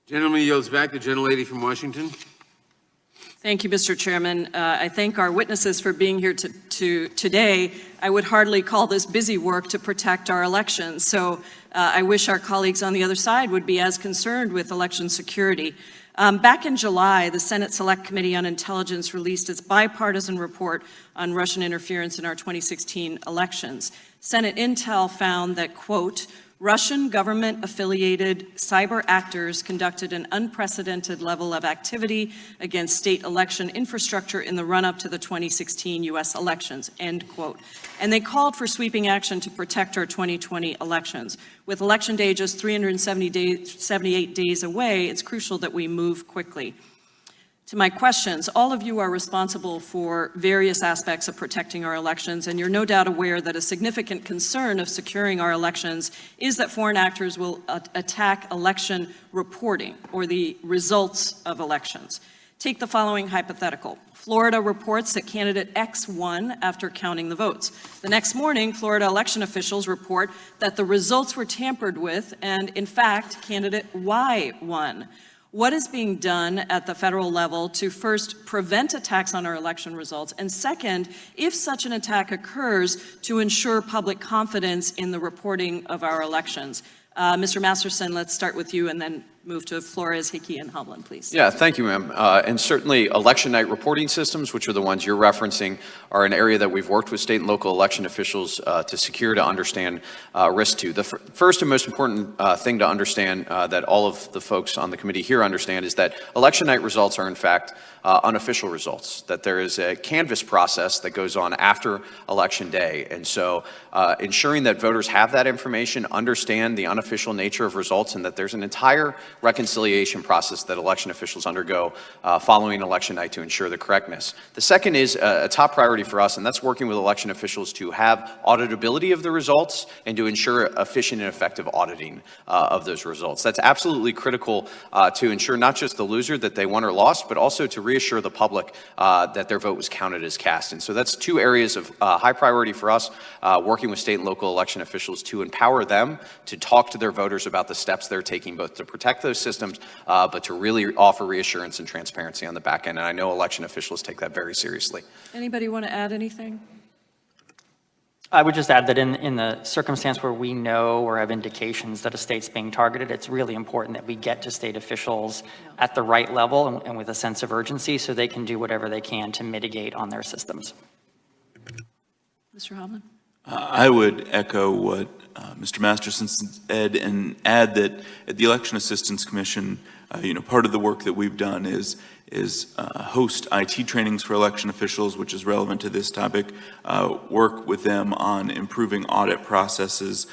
Gentleman yields back. The gentlelady from Washington. Thank you, Mr. Chairman. I thank our witnesses for being here today. I would hardly call this busy work to protect our elections. So I wish our colleagues on the other side would be as concerned with election security. Back in July, the Senate Select Committee on Intelligence released its bipartisan report on Russian interference in our 2016 elections. Senate Intel found that, quote, Russian government-affiliated cyber actors conducted an unprecedented level of activity against state election infrastructure in the run-up to the 2016 U.S. elections, end quote. And they called for sweeping action to protect our 2020 elections. With Election Day just 378 days away, it's crucial that we move quickly. To my questions, all of you are responsible for various aspects of protecting our elections, and you're no doubt aware that a significant concern of securing our elections is that foreign actors will attack election reporting or the results of elections. Take the following hypothetical. Florida reports that candidate X won after counting the votes. The next morning, Florida election officials report that the results were tampered with, and in fact, candidate Y won. What is being done at the federal level to first prevent attacks on our election results, and second, if such an attack occurs, to ensure public confidence in the reporting of our elections? Mr. Masterson, let's start with you and then move to Flores, Hickey, and Hovland, please. Yeah, thank you, ma'am. And certainly election night reporting systems, which are the ones you're referencing, are an area that we've worked with state and local election officials to secure, to understand risk to. The first and most important thing to understand that all of the folks on the committee here understand is that election night results are in fact unofficial results, that there is a canvass process that goes on after election day. And so ensuring that voters have that information, understand the unofficial nature of results, and that there's an entire reconciliation process that election officials undergo following election night to ensure the correctness. The second is a top priority for us, and that's working with election officials to have auditability of the results and to ensure efficient and effective auditing of those results. That's absolutely critical to ensure not just the loser that they won or lost, but also to reassure the public that their vote was counted as cast. And so that's two areas of high priority for us, working with state and local election officials to empower them to talk to their voters about the steps they're taking, both to protect those systems, but to really offer reassurance and transparency on the back end. And I know election officials take that very seriously. Anybody want to add anything? I would just add that in the circumstance where we know or have indications that a state's being targeted, it's really important that we get to state officials at the right level and with a sense of urgency so they can do whatever they can to mitigate on their systems. Mr. Hovland? I would echo what Mr. Masterson said and add that at the Election Assistance Commission, part of the work that we've done is host IT trainings for election officials, which is relevant to this topic, work with them on improving audit processes,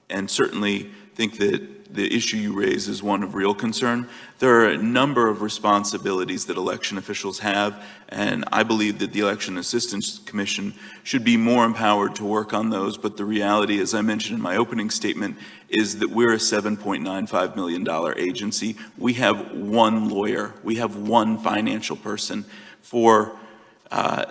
and certainly think that the issue you raise is one of real concern. There are a number of responsibilities that election officials have, and I believe that the Election Assistance Commission should be more empowered to work on those. But the reality, as I mentioned in my opening statement, is that we're a $7.95 million agency. We have one lawyer. We have one financial person.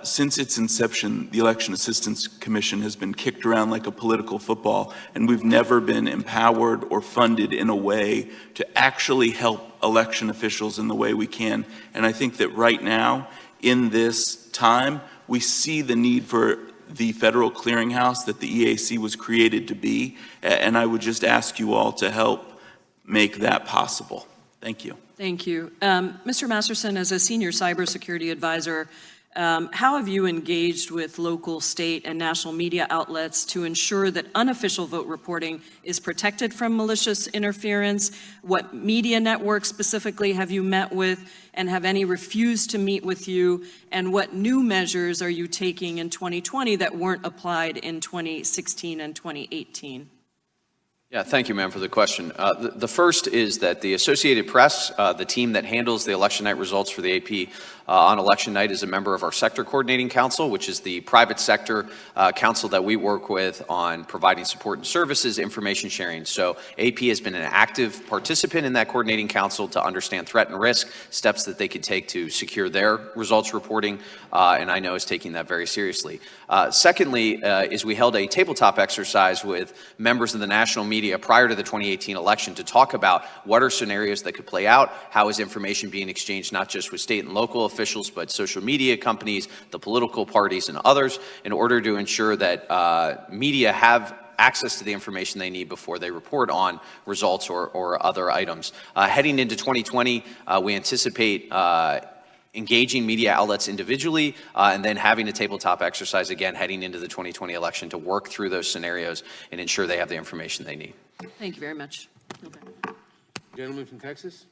Since its inception, the Election Assistance Commission has been kicked around like a political football, and we've never been empowered or funded in a way to actually help election officials in the way we can. And I think that right now, in this time, we see the need for the federal clearinghouse that the EAC was created to be, and I would just ask you all to help make that possible. Thank you. Thank you. Mr. Masterson, as a senior cybersecurity advisor, how have you engaged with local, state, and national media outlets to ensure that unofficial vote reporting is protected from malicious interference? What media networks specifically have you met with, and have any refused to meet with you? And what new measures are you taking in 2020 that weren't applied in 2016 and 2018? Yeah, thank you, ma'am, for the question. The first is that the Associated Press, the team that handles the election night results for the AP on election night, is a member of our Sector Coordinating Council, which is the private sector council that we work with on providing support and services, information sharing. So AP has been an active participant in that coordinating council to understand threat and risk, steps that they could take to secure their results reporting, and I know is taking that very seriously. Secondly, is we held a tabletop exercise with members of the national media media prior to the 2018 election to talk about what are scenarios that could play out, how is information being exchanged not just with state and local officials, but social media companies, the political parties, and others, in order to ensure that media have access to the information they need before they report on results or other items. Heading into 2020, we anticipate engaging media outlets individually, and then having a tabletop exercise again heading into the 2020 election to work through those scenarios and ensure they have the information they need. Thank you very much. Okay. Gentleman from Texas?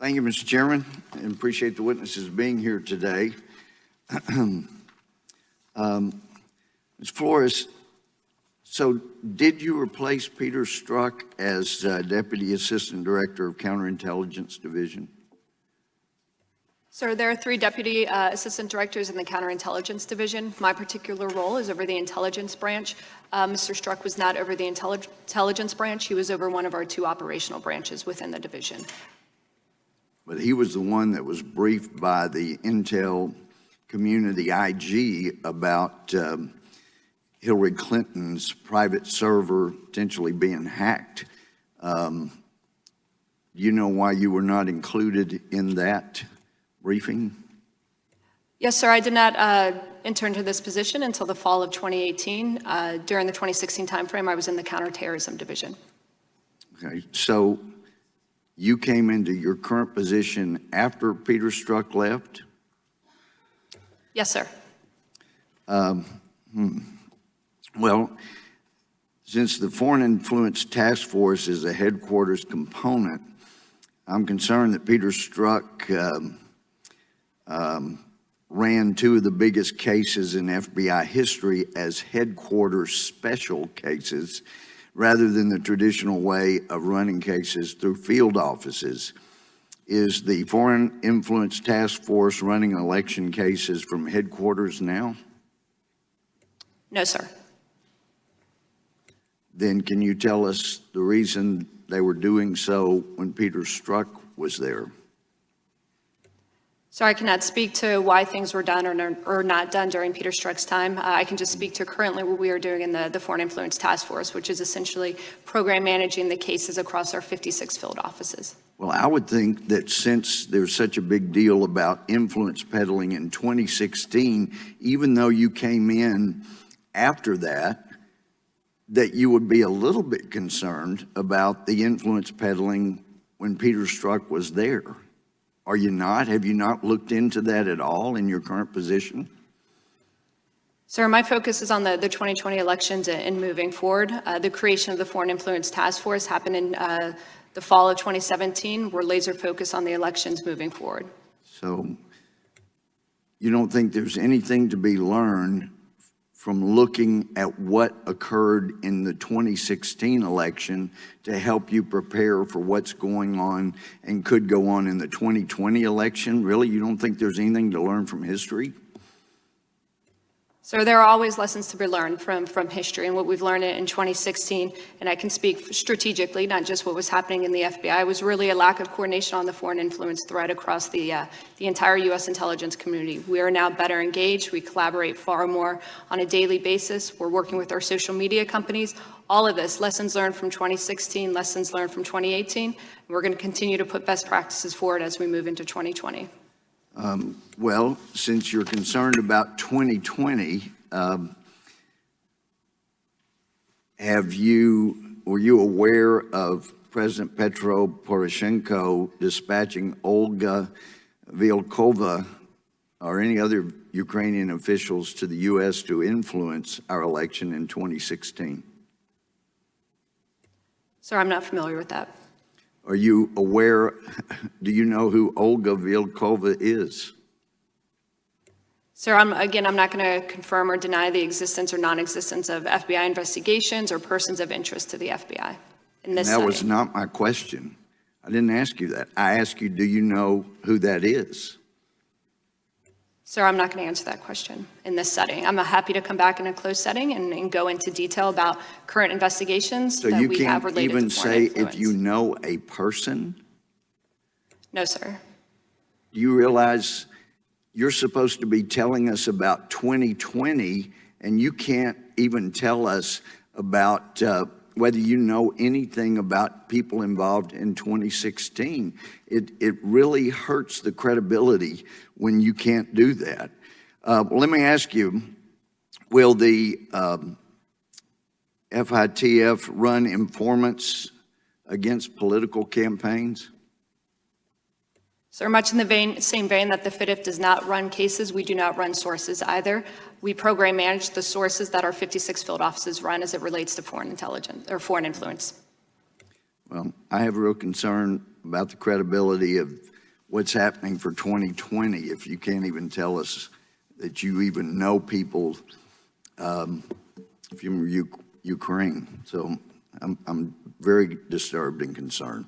Thank you, Mr. Chairman, and appreciate the witnesses being here today. Ms. Flores, so did you replace Peter Strzok as Deputy Assistant Director of Counterintelligence Division? Sir, there are 3 deputy assistant directors in the counterintelligence division. My particular role is over the intelligence branch. Mr. Strzok was not over the intelligence branch. He was over one of our 2 operational branches within the division. But he was the one that was briefed by the Intel community IG about Hillary Clinton's private server potentially being hacked. Do you know why you were not included in that briefing? Yes, sir. I did not enter into this position until the fall of 2018. During the 2016 timeframe, I was in the counterterrorism division. Okay, so you came into your current position after Peter Strzok left? Yes, sir. Well, since the Foreign Influence Task Force is a headquarters component, I'm concerned that Peter Strzok ran 2 of the biggest cases in FBI history as headquarters special cases rather than the traditional way of running cases through field offices. Is the Foreign Influence Task Force running election cases from headquarters now? No, sir. Then can you tell us the reason they were doing so when Peter Strzok was there? Sir, I cannot speak to why things were done or not done during Peter Strzok's time. I can just speak to currently what we are doing in the Foreign Influence Task Force, which is essentially program managing the cases across our 56 field offices. Well, I would think that since there's such a big deal about influence peddling in 2016, even though you came in after that, that you would be a little bit concerned about the influence peddling when Peter Strzok was there. Are you not? Have you not looked into that at all in your current position? Sir, my focus is on the 2020 elections and moving forward. The creation of the Foreign Influence Task Force happened in the fall of 2017. We're laser focused on the elections moving forward. So you don't think there's anything to be learned from looking at what occurred in the 2016 election to help you prepare for what's going on and could go on in the 2020 election? Really, you don't think there's anything to learn from history? So there are always lessons to be learned from history, and what we've learned in 2016, and I can speak strategically, not just what was happening in the FBI, was really a lack of coordination on the foreign influence threat across the entire U.S. intelligence community. We are now better engaged. We collaborate far more on a daily basis. We're working with our social media companies. All of this, lessons learned from 2016, lessons learned from 2018. And we're going to continue to put best practices forward as we move into 2020. Well, since you're concerned about 2020, were you aware of President Petro Poroshenko dispatching Olga Vilkova or any other Ukrainian officials to the U.S. to influence our election in 2016? Sir, I'm not familiar with that. Are you aware, do you know who Olga Vilkova is? Sir, I'm not going to confirm or deny the existence or non-existence of FBI investigations or persons of interest to the FBI in this That setting. was not my question. I didn't ask you that. I asked you, do you know who that is? Sir, I'm not going to answer that question in this setting. I'm happy to come back in a closed setting and go into detail about current investigations So that you we have can't related even to foreign say influence. if you know a person? No, sir. Do you realize you're supposed to be telling us about 2020 and you can't even tell us about whether you know anything about people involved in 2016. It really hurts the credibility when you can't do that. Well, let me ask you, will the FITF run informants against political campaigns? So much in the same vein that the FITF does not run cases, we do not run sources either. We program manage the sources that our 56 field offices run as it relates to foreign intelligence or foreign influence. Well, I have a real concern about the credibility of what's happening for 2020 if you can't even tell us that you even know people from Ukraine. So I'm very disturbed and concerned.